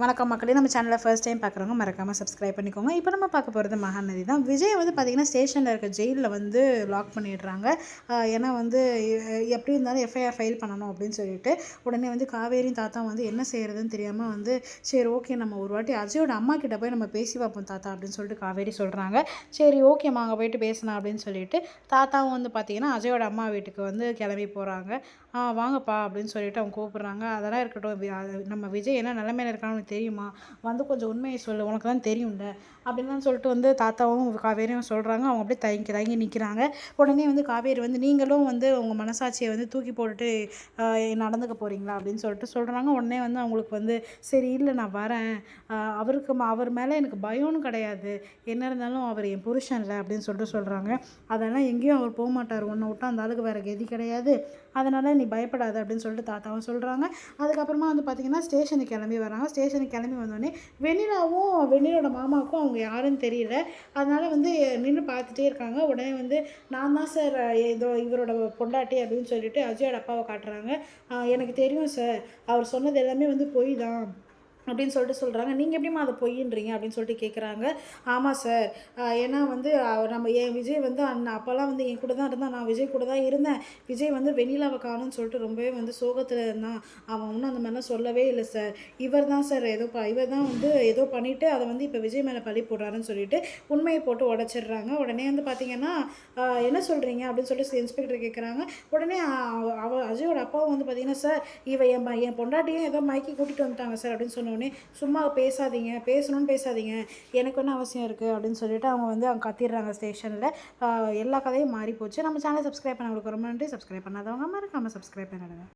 வணக்கம் மக்களே, நம்ம சேனலை ஃபர்ஸ்ட் டைம் பார்க்குறவங்க மறக்காமல் சப்ஸ்கிரைப் பண்ணிக்கோங்க. இப்போ நம்ம பார்க்க போகிறது மகாநதி தான். விஜய் வந்து பார்த்திங்கன்னா ஸ்டேஷனில் இருக்க ஜெயிலில் வந்து லாக் பண்ணிடுறாங்க. ஏன்னா வந்து எப்படி இருந்தாலும் எஃப்ஐஆர் ஃபைல் பண்ணணும் அப்படின்னு சொல்லிட்டு உடனே வந்து காவேரியும் தாத்தா வந்து என்ன செய்கிறதுன்னு தெரியாமல் வந்து சரி ஓகே நம்ம ஒரு வாட்டி அஜயோட அம்மா கிட்ட போய் நம்ம பேசி பார்ப்போம் தாத்தா அப்படின்னு சொல்லிட்டு காவேரி சொல்கிறாங்க. சரி ஓகேம்மா அங்கே போயிட்டு பேசலாம் அப்படின்னு சொல்லிட்டு தாத்தாவும் வந்து பார்த்திங்கன்னா அஜயோட அம்மா வீட்டுக்கு வந்து கிளம்பி போகிறாங்க. வாங்கப்பா அப்படின்னு சொல்லிட்டு அவங்க கூப்பிட்றாங்க. அதெல்லாம் இருக்கட்டும், நம்ம விஜய் என்ன நிலைமையில இருக்கான்னு தெரியுமா, வந்து கொஞ்சம் உண்மையை சொல்லு, உனக்கு தான் தெரியும்ல அப்படின்லாம் சொல்லிட்டு வந்து தாத்தாவும் காவேரியும் சொல்கிறாங்க. அவங்க அப்படியே தயங்கி தயங்கி நிற்கிறாங்க. உடனே வந்து காவேரி வந்து நீங்களும் வந்து உங்கள் மனசாட்சியை வந்து தூக்கி போட்டுட்டு நடந்துக்க போகிறீங்களா அப்படின்னு சொல்லிட்டு சொல்கிறாங்க. உடனே வந்து அவங்களுக்கு வந்து சரி இல்லை நான் வரேன், அவர் மேலே எனக்கு பயம்னு கிடையாது, என்ன இருந்தாலும் அவர் என் புருஷன்ல அப்படின்னு சொல்லிட்டு சொல்கிறாங்க. அதெல்லாம் எங்கேயும் அவர் போக மாட்டார், உன்னை விட்டு அந்த ஆளுக்கு வேறு கதி கிடையாது, அதனால் நீ பயப்படாத அப்படின்னு சொல்லிட்டு தாத்தாவும் சொல்கிறாங்க. அதுக்கப்புறமா வந்து பார்த்திங்கன்னா ஸ்டேஷனுக்கு கிளம்பி வராங்க. ஸ்டேஷனுக்கு கிளம்பி வந்தோடனே வெண்ணிலோட மாமாவுக்கும் அவங்க யாருன்னு தெரியல. அதனால் வந்து நின்று பார்த்துட்டே இருக்காங்க. உடனே வந்து நான் தான் சார் ஏதோ இவரோட பொண்டாட்டி அப்படின்னு சொல்லிட்டு அஜயோட அப்பாவை காட்டுறாங்க. எனக்கு தெரியும் சார், அவர் சொன்னது எல்லாமே வந்து பொய் தான் அப்படின்னு சொல்லிட்டு சொல்கிறாங்க. நீங்கள் எப்படிம்மா அதை பொய்யின்றீங்க அப்படின்னு சொல்லிட்டு கேட்குறாங்க. ஆமாம் சார், ஏன்னா வந்து நம்ம என் விஜய் வந்து அப்போல்லாம் வந்து என் கூட தான் இருந்தான், நான் விஜய் கூட தான் இருந்தேன். விஜய் வந்து வெண்ணிலாவை காணும்னு சொல்லிட்டு ரொம்பவே வந்து சோகத்தில் இருந்தான். அவன் ஒன்றும் அந்த மாதிரிலாம் சொல்லவே இல்லை சார். இவர் தான் சார் இவர் தான் வந்து ஏதோ பண்ணிவிட்டு அதை வந்து இப்போ விஜய் மேலே பழி போடுறாருன்னு சொல்லிட்டு உண்மையை போட்டு உடச்சிடுறாங்க. உடனே வந்து பார்த்திங்கன்னா என்ன சொல்கிறீங்க அப்படின்னு சொல்லிட்டு இன்ஸ்பெக்டர் கேட்குறாங்க. உடனே அஜயோட அப்பாவும் வந்து பார்த்திங்கன்னா சார் என் பொண்டாட்டியும் ஏதோ மயக்கி கூட்டிகிட்டு வந்துட்டாங்க சார் அப்படின்னு சொன்னோடனே சும்மா பேசாதீங்க, பேசணும்னு பேசாதீங்க, எனக்கு என்ன அவசியம் இருக்குது அப்படின்னு சொல்லிட்டு அவங்க வந்து அவங்க கத்திடுறாங்க ஸ்டேஷனில். எல்லா கதையும் மாறி போச்சு. நம்ம சேனலை சப்ஸ்கிரைப் பண்ண உங்களுக்கு ரொம்ப நன்றி. சப்ஸ்கிரைப் பண்ணாதவங்க மறக்காமல் சப்ஸ்கிரைப் பண்ணிடுங்க.